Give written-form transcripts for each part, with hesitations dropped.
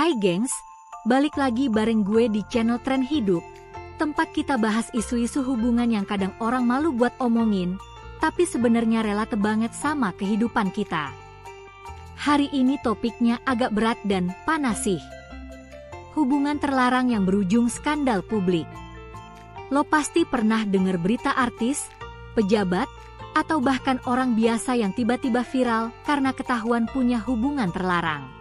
Hai gengs, balik lagi bareng gue di channel Tren Hidup, tempat kita bahas isu-isu hubungan yang kadang orang malu buat omongin, tapi sebenarnya relate banget sama kehidupan kita. Hari ini topiknya agak berat dan panas sih. Hubungan terlarang yang berujung skandal publik. Lo pasti pernah dengar berita artis, pejabat, atau bahkan orang biasa yang tiba-tiba viral karena ketahuan punya hubungan terlarang.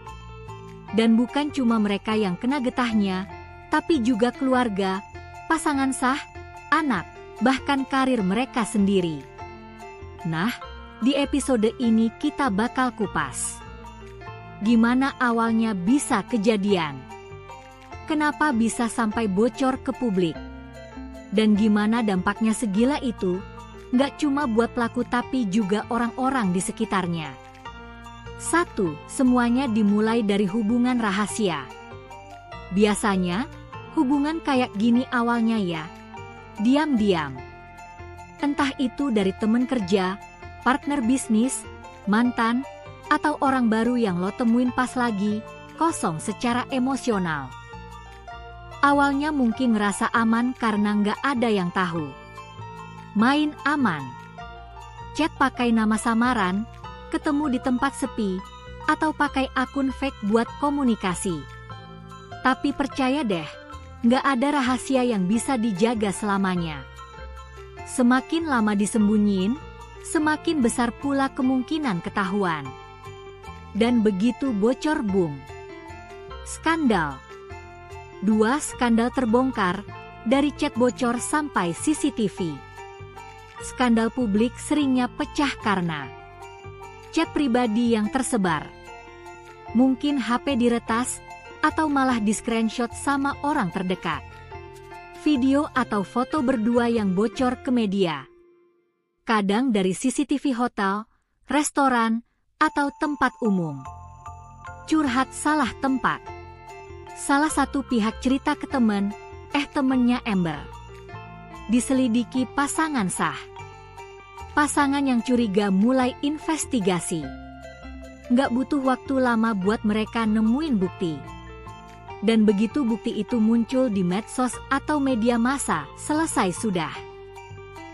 Dan bukan cuma mereka yang kena getahnya, tapi juga keluarga, pasangan sah, anak, bahkan karir mereka sendiri. Nah, di episode ini kita bakal kupas. Gimana awalnya bisa kejadian? Kenapa bisa sampai bocor ke publik? Dan gimana dampaknya segila itu, nggak cuma buat pelaku tapi juga orang-orang di sekitarnya. 1. Semuanya dimulai dari hubungan rahasia. Biasanya, hubungan kayak gini awalnya ya, diam-diam. Entah itu dari temen kerja, partner bisnis, mantan, atau orang baru yang lo temuin pas lagi kosong secara emosional. Awalnya mungkin ngerasa aman karena nggak ada yang tahu. Main aman. Chat pakai nama samaran, ketemu di tempat sepi, atau pakai akun fake buat komunikasi. Tapi percaya deh, nggak ada rahasia yang bisa dijaga selamanya. Semakin lama disembunyiin, semakin besar pula kemungkinan ketahuan. Dan begitu bocor, boom. Skandal. 2. Skandal terbongkar, dari chat bocor sampai CCTV. Skandal publik seringnya pecah karena chat pribadi yang tersebar. Mungkin HP diretas, atau malah di-screenshot sama orang terdekat. Video atau foto berdua yang bocor ke media. Kadang dari CCTV hotel, restoran, atau tempat umum. Curhat salah tempat. Salah satu pihak cerita ke temen, temennya ember. Diselidiki pasangan sah. Pasangan yang curiga mulai investigasi. Nggak butuh waktu lama buat mereka nemuin bukti. Dan begitu bukti itu muncul di medsos atau media massa, selesai sudah.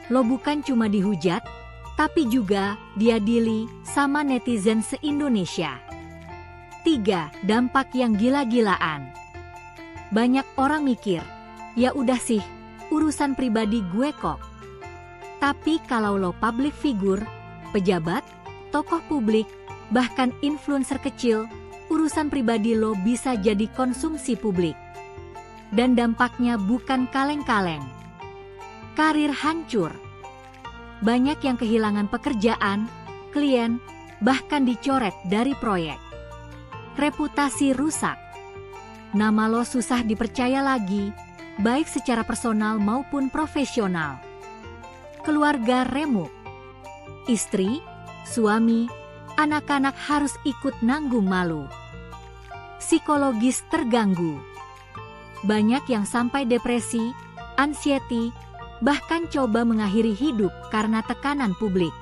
Lo bukan cuma dihujat, tapi juga diadili sama netizen se-Indonesia. 3. Dampak yang gila-gilaan. Banyak orang mikir, ya udah sih, urusan pribadi gue kok. Tapi kalau lo public figure, pejabat, tokoh publik, bahkan influencer kecil, urusan pribadi lo bisa jadi konsumsi publik. Dan dampaknya bukan kaleng-kaleng. Karir hancur. Banyak yang kehilangan pekerjaan, klien, bahkan dicoret dari proyek. Reputasi rusak. Nama lo susah dipercaya lagi, baik secara personal maupun profesional. Keluarga remuk. Istri, suami, anak-anak harus ikut nanggung malu. Psikologis terganggu. Banyak yang sampai depresi, anxiety, bahkan coba mengakhiri hidup karena tekanan publik.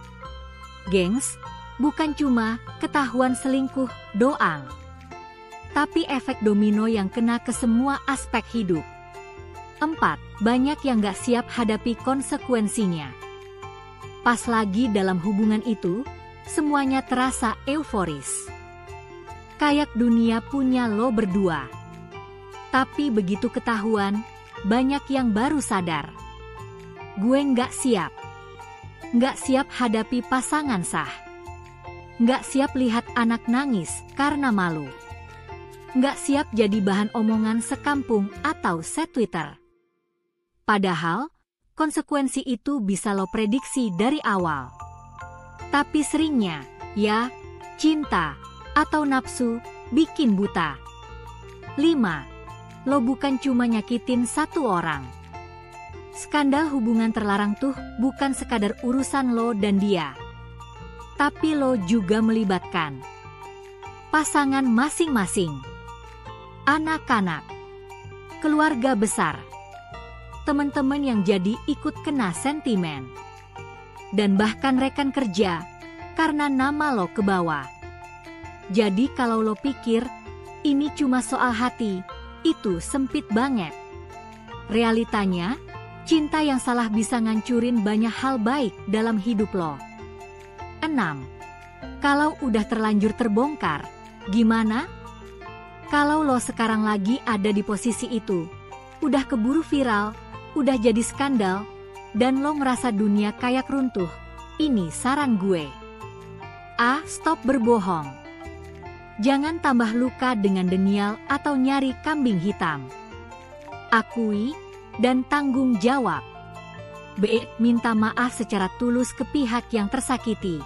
Gengs, bukan cuma ketahuan selingkuh doang, tapi efek domino yang kena ke semua aspek hidup. 4. Banyak yang gak siap hadapi konsekuensinya. Pas lagi dalam hubungan itu, semuanya terasa euforis. Kayak dunia punya lo berdua. Tapi begitu ketahuan, banyak yang baru sadar. Gue nggak siap. Nggak siap hadapi pasangan sah. Nggak siap lihat anak nangis karena malu. Nggak siap jadi bahan omongan sekampung atau se-Twitter. Padahal, konsekuensi itu bisa lo prediksi dari awal. Tapi seringnya, ya, cinta atau nafsu bikin buta. 5. Lo bukan cuma nyakitin satu orang. Skandal hubungan terlarang tuh bukan sekadar urusan lo dan dia. Tapi lo juga melibatkan pasangan masing-masing, anak-anak, keluarga besar, teman-teman yang jadi ikut kena sentimen, dan bahkan rekan kerja karena nama lo ke bawah. Jadi kalau lo pikir Ini cuma soal hati, itu sempit banget. Realitanya, cinta yang salah bisa ngancurin banyak hal baik dalam hidup lo. 6. Kalau udah terlanjur terbongkar, gimana? Kalau lo sekarang lagi ada di posisi itu, udah keburu viral, udah jadi skandal, dan lo ngerasa dunia kayak runtuh, ini saran gue. A. Stop berbohong. Jangan tambah luka dengan denial atau nyari kambing hitam. Akui dan tanggung jawab. B. Minta maaf secara tulus ke pihak yang tersakiti,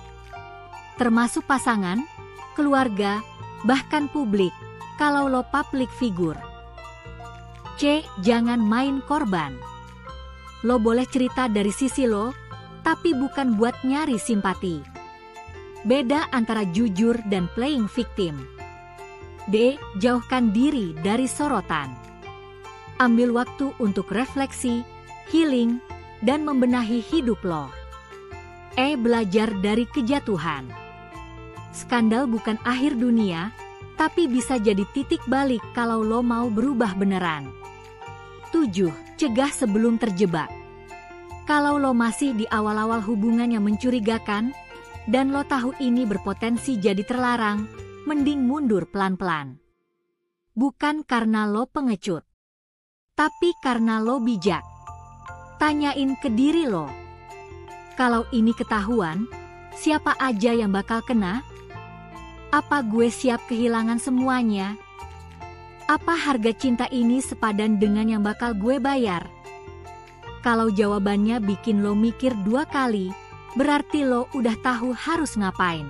termasuk pasangan, keluarga, bahkan publik, kalau lo public figure. C. Jangan main korban. Lo boleh cerita dari sisi lo, tapi bukan buat nyari simpati. Beda antara jujur dan playing victim. D. Jauhkan diri dari sorotan. Ambil waktu untuk refleksi, healing, dan membenahi hidup lo. E. Belajar dari kejatuhan. Skandal bukan akhir dunia, tapi bisa jadi titik balik kalau lo mau berubah beneran. 7. Cegah sebelum terjebak. Kalau lo masih di awal-awal hubungan yang mencurigakan, dan lo tahu ini berpotensi jadi terlarang, mending mundur pelan-pelan. Bukan karena lo pengecut, tapi karena lo bijak. Tanyain ke diri lo, kalau ini ketahuan, siapa aja yang bakal kena? Apa gue siap kehilangan semuanya? Apa harga cinta ini sepadan dengan yang bakal gue bayar? Kalau jawabannya bikin lo mikir 2 kali, berarti lo udah tahu harus ngapain.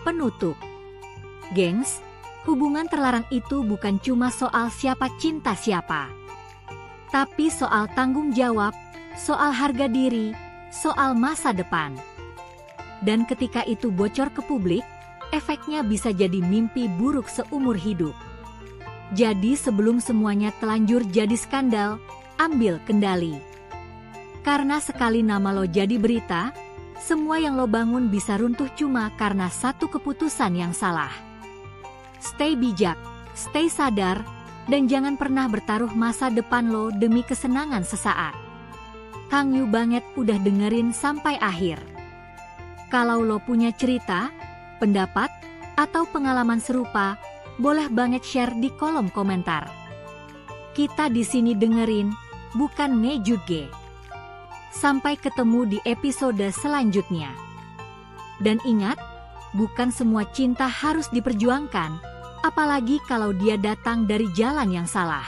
Penutup. Gengs, hubungan terlarang itu bukan cuma soal siapa cinta siapa, tapi soal tanggung jawab, soal harga diri, soal masa depan. Dan ketika itu bocor ke publik, efeknya bisa jadi mimpi buruk seumur hidup. Jadi sebelum semuanya telanjur jadi skandal, ambil kendali. Karena sekali nama lo jadi berita, semua yang lo bangun bisa runtuh cuma karena satu keputusan yang salah. Stay bijak, stay sadar, dan jangan pernah bertaruh masa depan lo demi kesenangan sesaat. Kang Yu banget udah dengerin sampai akhir. Kalau lo punya cerita, pendapat, atau pengalaman serupa, boleh banget share di kolom komentar. Kita di sini dengerin, bukan ngejudge. Sampai ketemu di episode selanjutnya. Dan ingat, bukan semua cinta harus diperjuangkan, apalagi kalau dia datang dari jalan yang salah.